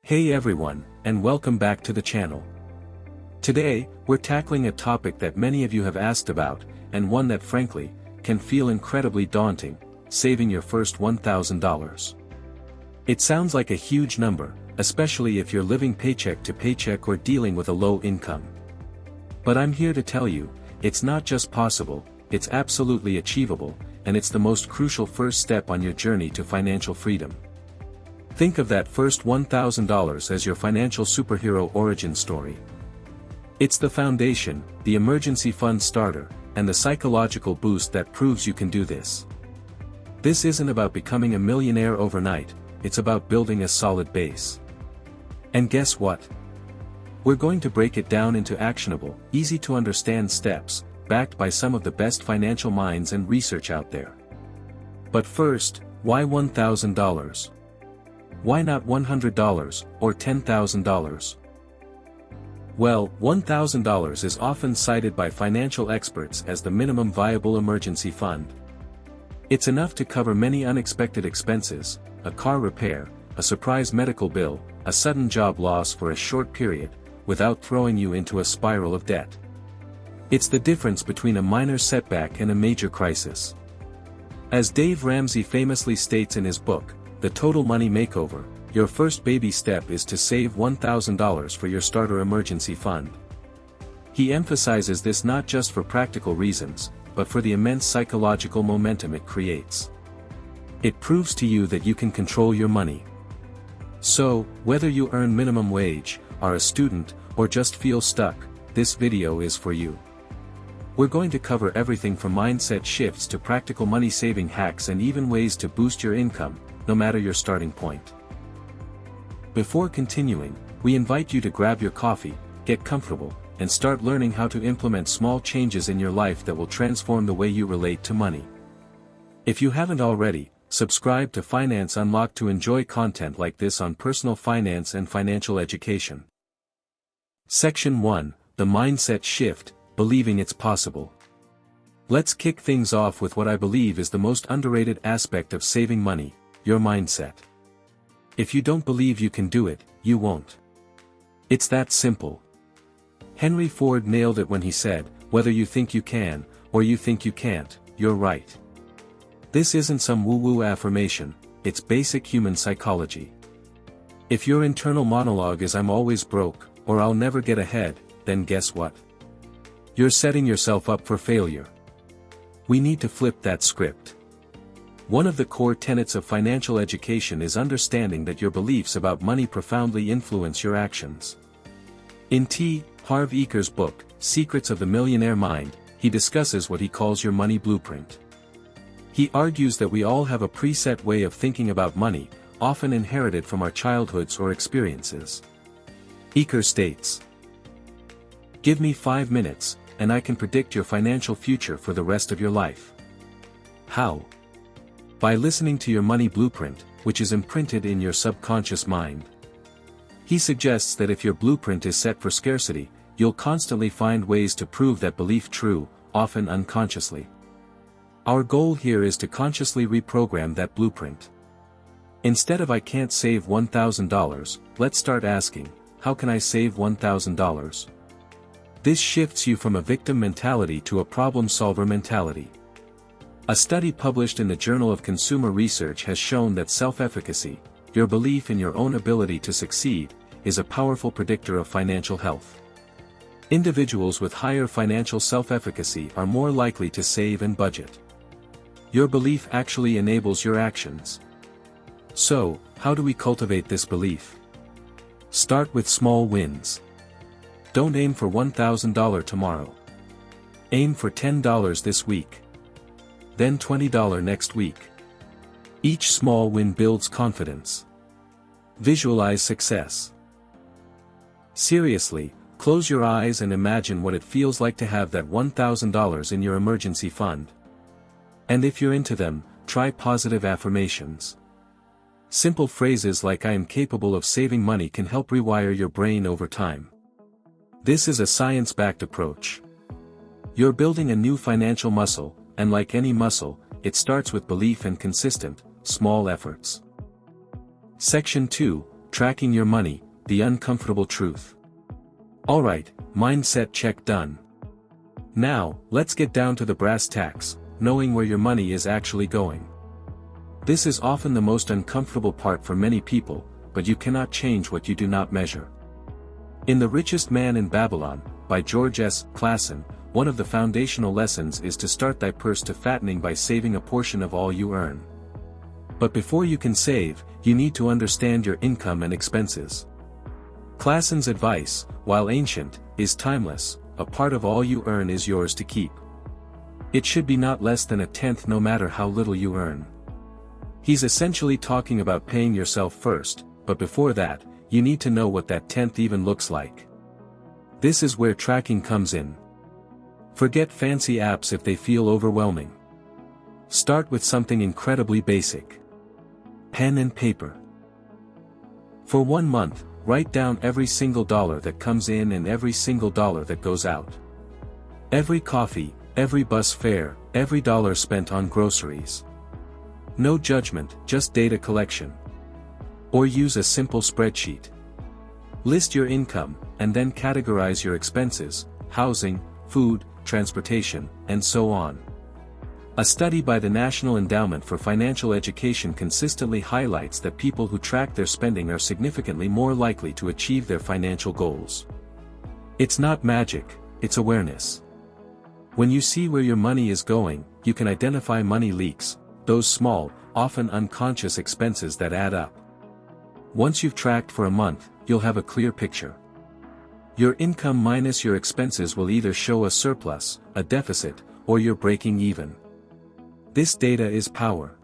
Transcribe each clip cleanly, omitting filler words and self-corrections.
Hey everyone, and welcome back to the channel. Today, we're tackling a topic that many of you have asked about, and one that frankly, can feel incredibly daunting: saving your first $1,000. It sounds like a huge number, especially if you're living paycheck to paycheck or dealing with a low income. But I'm here to tell you, it's not just possible, it's absolutely achievable, and it's the most crucial first step on your journey to financial freedom. Think of that first $1,000 as your financial superhero origin story. It's the foundation, the emergency fund starter, and the psychological boost that proves you can do this. This isn't about becoming a millionaire overnight, it's about building a solid base. And guess what? We're going to break it down into actionable, easy-to-understand steps, backed by some of the best financial minds and research out there. But first, why $1,000? Why not $100, or $10,000? Well, $1,000 is often cited by financial experts as the minimum viable emergency fund. It's enough to cover many unexpected expenses: a car repair, a surprise medical bill, a sudden job loss for a short period, without throwing you into a spiral of debt. It's the difference between a minor setback and a major crisis. As Dave Ramsey famously states in his book, The Total Money Makeover, your first baby step is to save $1,000 for your starter emergency fund. He emphasizes this not just for practical reasons, but for the immense psychological momentum it creates. It proves to you that you can control your money. So, whether you earn minimum wage, are a student, or just feel stuck, this video is for you. We're going to cover everything from mindset shifts to practical money-saving hacks and even ways to boost your income, no matter your starting point. Before continuing, we invite you to grab your coffee, get comfortable, and start learning how to implement small changes in your life that will transform the way you relate to money. If you haven't already, subscribe to Finance Unlocked to enjoy content like this on personal finance and financial education. Section 1, The Mindset Shift, Believing It's Possible. Let's kick things off with what I believe is the most underrated aspect of saving money: your mindset. If you don't believe you can do it, you won't. It's that simple. Henry Ford nailed it when he said, "Whether you think you can, or you think you can't, you're right." This isn't some woo-woo affirmation, it's basic human psychology. If your internal monologue is "I'm always broke," or "I'll never get ahead," then guess what? You're setting yourself up for failure. We need to flip that script. One of the core tenets of financial education is understanding that your beliefs about money profoundly influence your actions. In T. Harv Eker's book, Secrets of the Millionaire Mind, he discusses what he calls your money blueprint. He argues that we all have a preset way of thinking about money, often inherited from our childhoods or experiences. Eker states, "Give me 5 minutes, and I can predict your financial future for the rest of your life." How? By listening to your money blueprint, which is imprinted in your subconscious mind. He suggests that if your blueprint is set for scarcity, you'll constantly find ways to prove that belief true, often unconsciously. Our goal here is to consciously reprogram that blueprint. Instead of "I can't save $1,000, let's start asking, "How can I save $1,000? This shifts you from a victim mentality to a problem-solver mentality. A study published in the Journal of Consumer Research has shown that self-efficacy, your belief in your own ability to succeed, is a powerful predictor of financial health. Individuals with higher financial self-efficacy are more likely to save and budget. Your belief actually enables your actions. So, how do we cultivate this belief? Start with small wins. Don't aim for $1,000 tomorrow. Aim for $10 this week. Then $20 next week. Each small win builds confidence. Visualize success. Seriously, close your eyes and imagine what it feels like to have that $1,000 in your emergency fund. And if you're into them, try positive affirmations. Simple phrases like "I am capable of saving money" can help rewire your brain over time. This is a science-backed approach. You're building a new financial muscle, and like any muscle, it starts with belief and consistent, small efforts. Section 2, tracking your money, the uncomfortable truth. Alright, mindset check done. Now, let's get down to the brass tacks, knowing where your money is actually going. This is often the most uncomfortable part for many people, but you cannot change what you do not measure. In The Richest Man in Babylon, by George S. Clason, one of the foundational lessons is to start thy purse to fattening by saving a portion of all you earn. But before you can save, you need to understand your income and expenses. Clason's advice, while ancient, is timeless: a part of all you earn is yours to keep. It should be not less than a tenth no matter how little you earn. He's essentially talking about paying yourself first, but before that, you need to know what that tenth even looks like. This is where tracking comes in. Forget fancy apps if they feel overwhelming. Start with something incredibly basic. Pen and paper. For 1 month, write down every single dollar that comes in and every single dollar that goes out. Every coffee, every bus fare, every dollar spent on groceries. No judgment, just data collection. Or use a simple spreadsheet. List your income, and then categorize your expenses: housing, food, transportation, and so on. A study by the National Endowment for Financial Education consistently highlights that people who track their spending are significantly more likely to achieve their financial goals. It's not magic, it's awareness. When you see where your money is going, you can identify money leaks, those small, often unconscious expenses that add up. Once you've tracked for a month, you'll have a clear picture. Your income minus your expenses will either show a surplus, a deficit, or you're breaking even. This data is power.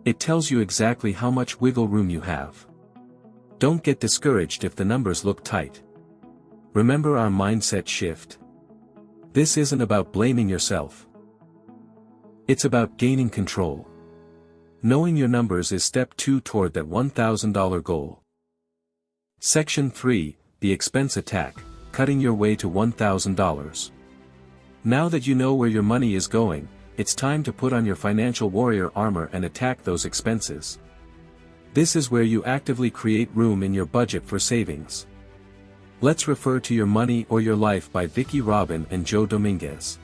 It tells you exactly how much wiggle room you have. Don't get discouraged if the numbers look tight. Remember our mindset shift. This isn't about blaming yourself. It's about gaining control. Knowing your numbers is step 2 toward that $1,000 goal. Section 3, the expense attack, cutting your way to $1,000. Now that you know where your money is going, it's time to put on your financial warrior armor and attack those expenses. This is where you actively create room in your budget for savings. Let's refer to Your Money or Your Life by Vicki Robin and Joe Dominguez.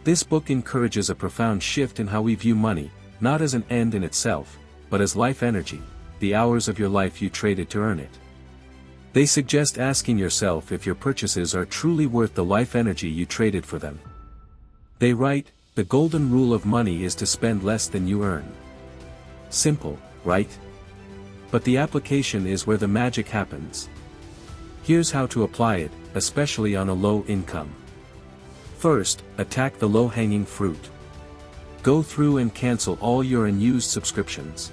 This book encourages a profound shift in how we view money, not as an end in itself, but as life energy, the hours of your life you traded to earn it. They suggest asking yourself if your purchases are truly worth the life energy you traded for them. They write, the golden rule of money is to spend less than you earn. Simple, right? But the application is where the magic happens. Here's how to apply it, especially on a low income. First, attack the low-hanging fruit. Go through and cancel all your unused subscriptions.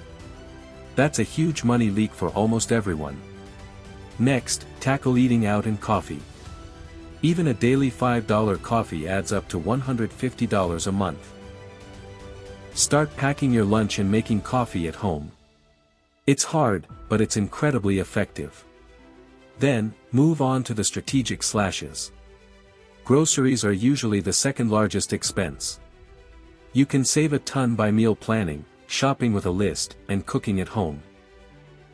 That's a huge money leak for almost everyone. Next, tackle eating out and coffee. Even a daily $5 coffee adds up to $150 a month. Start packing your lunch and making coffee at home. It's hard, but it's incredibly effective. Then, move on to the strategic slashes. Groceries are usually the second largest expense. You can save a ton by meal planning, shopping with a list, and cooking at home.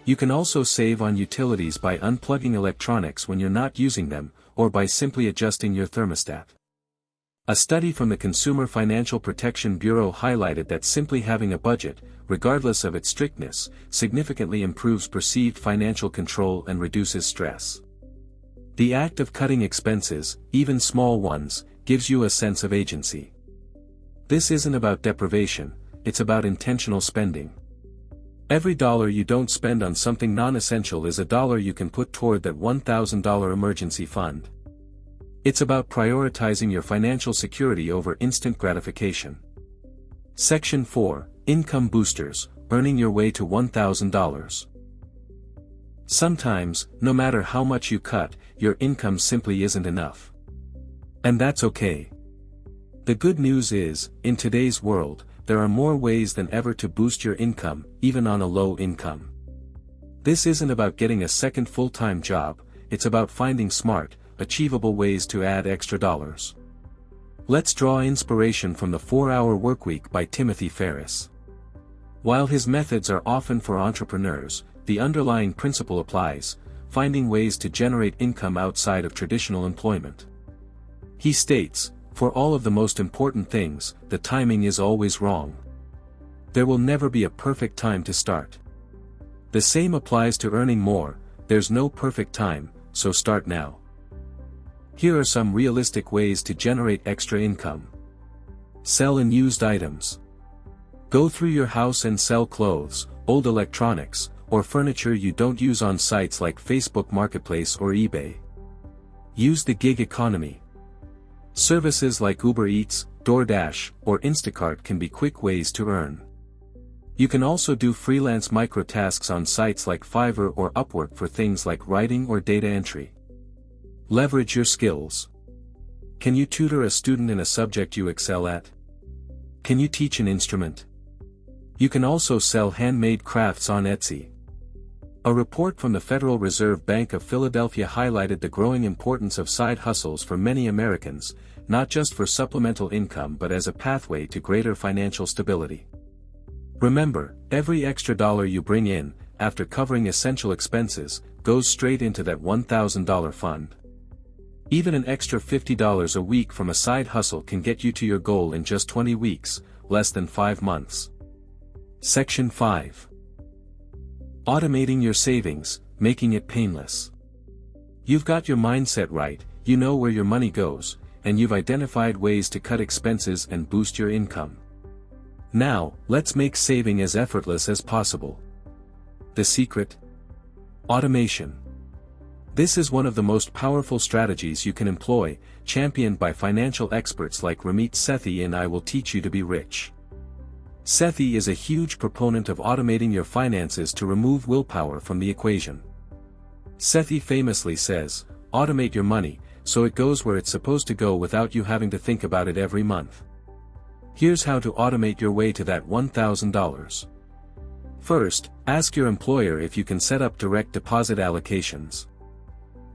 You can also save on utilities by unplugging electronics when you're not using them, or by simply adjusting your thermostat. A study from the Consumer Financial Protection Bureau highlighted that simply having a budget, regardless of its strictness, significantly improves perceived financial control and reduces stress. The act of cutting expenses, even small ones, gives you a sense of agency. This isn't about deprivation, it's about intentional spending. Every dollar you don't spend on something non-essential is a dollar you can put toward that $1,000 emergency fund. It's about prioritizing your financial security over instant gratification. Section 4, Income Boosters, earning your way to $1,000. Sometimes, no matter how much you cut, your income simply isn't enough. And that's okay. The good news is, in today's world, there are more ways than ever to boost your income, even on a low income. This isn't about getting a second full-time job, it's about finding smart, achievable ways to add extra dollars. Let's draw inspiration from the 4-Hour Workweek by Timothy Ferriss. While his methods are often for entrepreneurs, the underlying principle applies, finding ways to generate income outside of traditional employment. He states, "For all of the most important things, the timing is always wrong. There will never be a perfect time to start. The same applies to earning more, there's no perfect time, so start now." Here are some realistic ways to generate extra income. Sell unused items. Go through your house and sell clothes, old electronics, or furniture you don't use on sites like Facebook Marketplace or eBay. Use the gig economy. Services like Uber Eats, DoorDash, or Instacart can be quick ways to earn. You can also do freelance microtasks on sites like Fiverr or Upwork for things like writing or data entry. Leverage your skills. Can you tutor a student in a subject you excel at? Can you teach an instrument? You can also sell handmade crafts on Etsy. A report from the Federal Reserve Bank of Philadelphia highlighted the growing importance of side hustles for many Americans, not just for supplemental income but as a pathway to greater financial stability. Remember, every extra dollar you bring in, after covering essential expenses, goes straight into that $1,000 fund. Even an extra $50 a week from a side hustle can get you to your goal in just 20 weeks, less than 5 months. Section 5. Automating your savings, making it painless. You've got your mindset right, you know where your money goes, and you've identified ways to cut expenses and boost your income. Now, let's make saving as effortless as possible. The secret? Automation. This is one of the most powerful strategies you can employ, championed by financial experts like Ramit Sethi and I Will Teach You to Be Rich. Sethi is a huge proponent of automating your finances to remove willpower from the equation. Sethi famously says, "Automate your money, so it goes where it's supposed to go without you having to think about it every month." Here's how to automate your way to that $1,000. First, ask your employer if you can set up direct deposit allocations.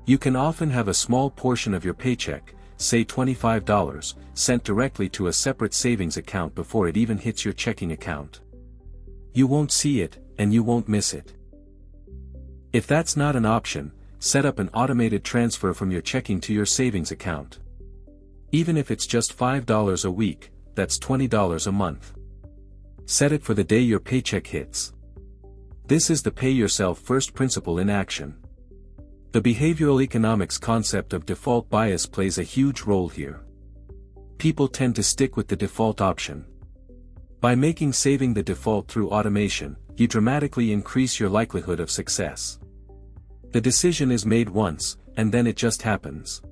You can often have a small portion of your paycheck, say $25, sent directly to a separate savings account before it even hits your checking account. You won't see it, and you won't miss it. If that's not an option, set up an automated transfer from your checking to your savings account. Even if it's just $5 a week, that's $20 a month. Set it for the day your paycheck hits. This is the pay yourself first principle in action. The behavioral economics concept of default bias plays a huge role here. People tend to stick with the default option. By making saving the default through automation, you dramatically increase your likelihood of success. The decision is made once, and then it just happens.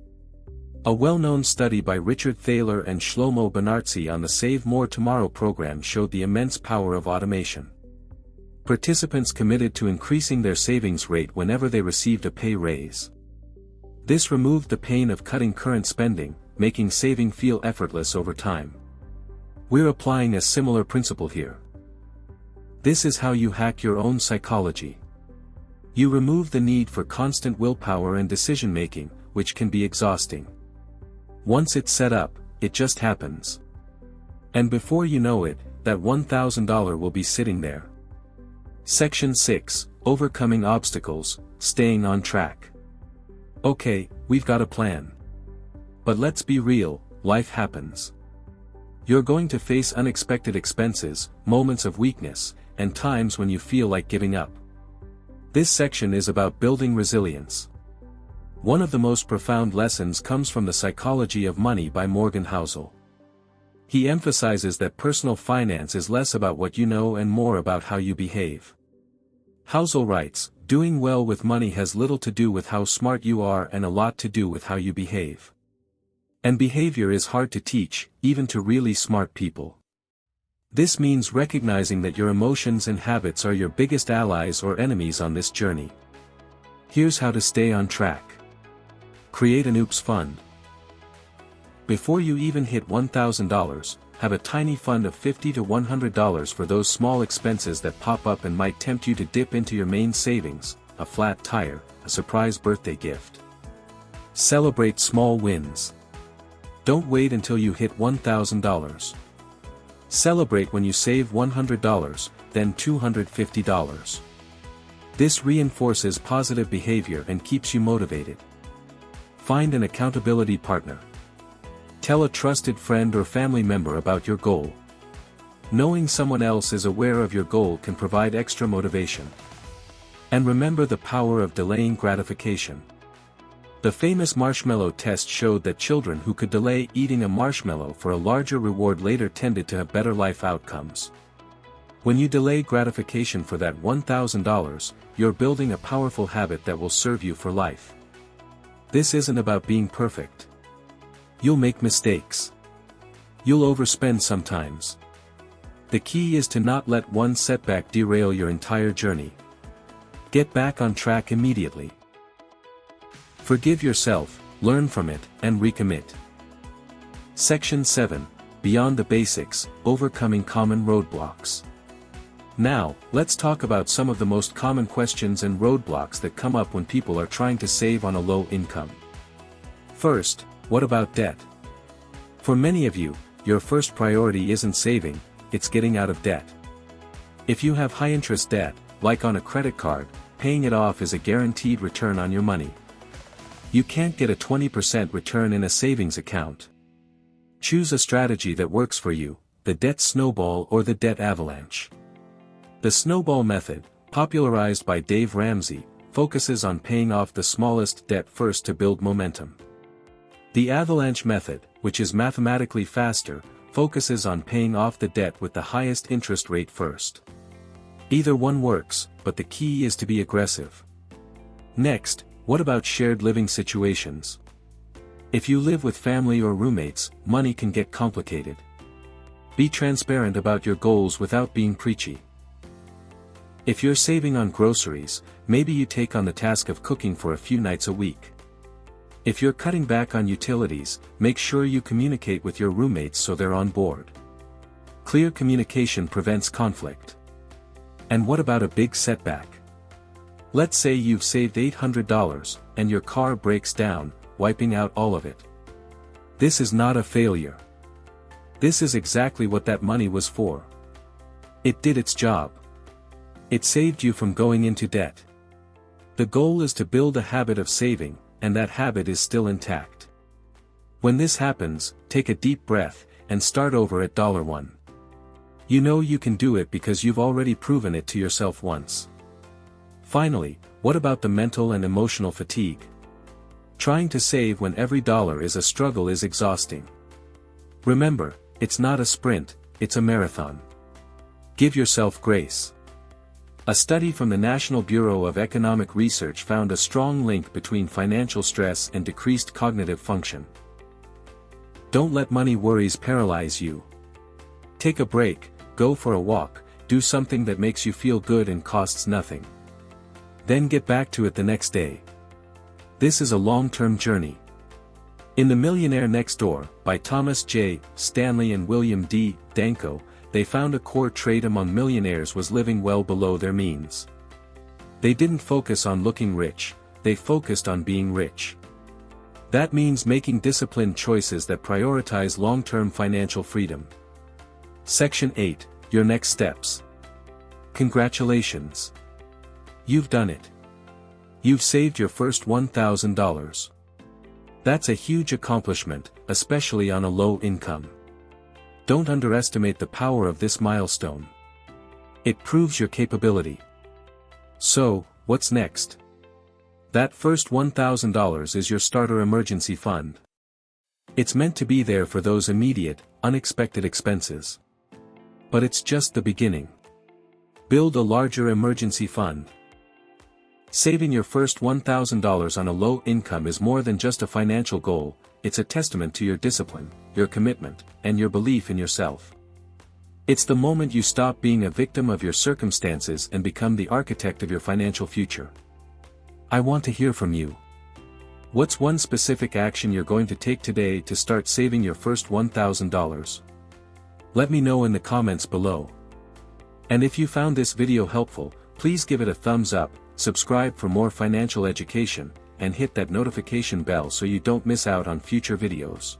A well-known study by Richard Thaler and Shlomo Benartzi on the Save More Tomorrow program showed the immense power of automation. Participants committed to increasing their savings rate whenever they received a pay raise. This removed the pain of cutting current spending, making saving feel effortless over time. We're applying a similar principle here. This is how you hack your own psychology. You remove the need for constant willpower and decision-making, which can be exhausting. Once it's set up, it just happens. And before you know it, that $1,000 will be sitting there. Section 6, Overcoming Obstacles, Staying on Track. Okay, we've got a plan. But let's be real, life happens. You're going to face unexpected expenses, moments of weakness, and times when you feel like giving up. This section is about building resilience. One of the most profound lessons comes from The Psychology of Money by Morgan Housel. He emphasizes that personal finance is less about what you know and more about how you behave. Housel writes, "Doing well with money has little to do with how smart you are and a lot to do with how you behave. And behavior is hard to teach, even to really smart people. This means recognizing that your emotions and habits are your biggest allies or enemies on this journey. Here's how to stay on track. Create an oops fund. Before you even hit $1,000, have a tiny fund of $50 to $100 for those small expenses that pop up and might tempt you to dip into your main savings, a flat tire, a surprise birthday gift. Celebrate small wins. Don't wait until you hit $1,000. Celebrate when you save $100, then $250. This reinforces positive behavior and keeps you motivated. Find an accountability partner. Tell a trusted friend or family member about your goal. Knowing someone else is aware of your goal can provide extra motivation. And remember the power of delaying gratification. The famous marshmallow test showed that children who could delay eating a marshmallow for a larger reward later tended to have better life outcomes. When you delay gratification for that $1,000, you're building a powerful habit that will serve you for life. This isn't about being perfect. You'll make mistakes. You'll overspend sometimes. The key is to not let one setback derail your entire journey. Get back on track immediately. Forgive yourself, learn from it, and recommit. Section 7. Beyond the Basics, Overcoming Common Roadblocks. Now, let's talk about some of the most common questions and roadblocks that come up when people are trying to save on a low income. First, what about debt? For many of you, your first priority isn't saving, it's getting out of debt. If you have high-interest debt, like on a credit card, paying it off is a guaranteed return on your money. You can't get a 20% return in a savings account. Choose a strategy that works for you, the debt snowball or the debt avalanche. The snowball method, popularized by Dave Ramsey, focuses on paying off the smallest debt first to build momentum. The avalanche method, which is mathematically faster, focuses on paying off the debt with the highest interest rate first. Either one works, but the key is to be aggressive. Next, what about shared living situations? If you live with family or roommates, money can get complicated. Be transparent about your goals without being preachy. If you're saving on groceries, maybe you take on the task of cooking for a few nights a week. If you're cutting back on utilities, make sure you communicate with your roommates so they're on board. Clear communication prevents conflict. And what about a big setback? Let's say you've saved $800, and your car breaks down, wiping out all of it. This is not a failure. This is exactly what that money was for. It did its job. It saved you from going into debt. The goal is to build a habit of saving, and that habit is still intact. When this happens, take a deep breath, and start over at $1. You know you can do it because you've already proven it to yourself once. Finally, what about the mental and emotional fatigue? Trying to save when every dollar is a struggle is exhausting. Remember, it's not a sprint, it's a marathon. Give yourself grace. A study from the National Bureau of Economic Research found a strong link between financial stress and decreased cognitive function. Don't let money worries paralyze you. Take a break, go for a walk, do something that makes you feel good and costs nothing. Then get back to it the next day. This is a long-term journey. In The Millionaire Next Door, by Thomas J. Stanley and William D. Danko, they found a core trait among millionaires was living well below their means. They didn't focus on looking rich, they focused on being rich. That means making disciplined choices that prioritize long-term financial freedom. Section 8, Your Next Steps. Congratulations. You've done it. You've saved your first $1,000. That's a huge accomplishment, especially on a low income. Don't underestimate the power of this milestone. It proves your capability. So, what's next? That first $1,000 is your starter emergency fund. It's meant to be there for those immediate, unexpected expenses. But it's just the beginning. Build a larger emergency fund. Saving your first $1,000 on a low income is more than just a financial goal, it's a testament to your discipline, your commitment, and your belief in yourself. It's the moment you stop being a victim of your circumstances and become the architect of your financial future. I want to hear from you. What's one specific action you're going to take today to start saving your first $1,000? Let me know in the comments below. And if you found this video helpful, please give it a thumbs up, subscribe for more financial education, and hit that notification bell so you don't miss out on future videos.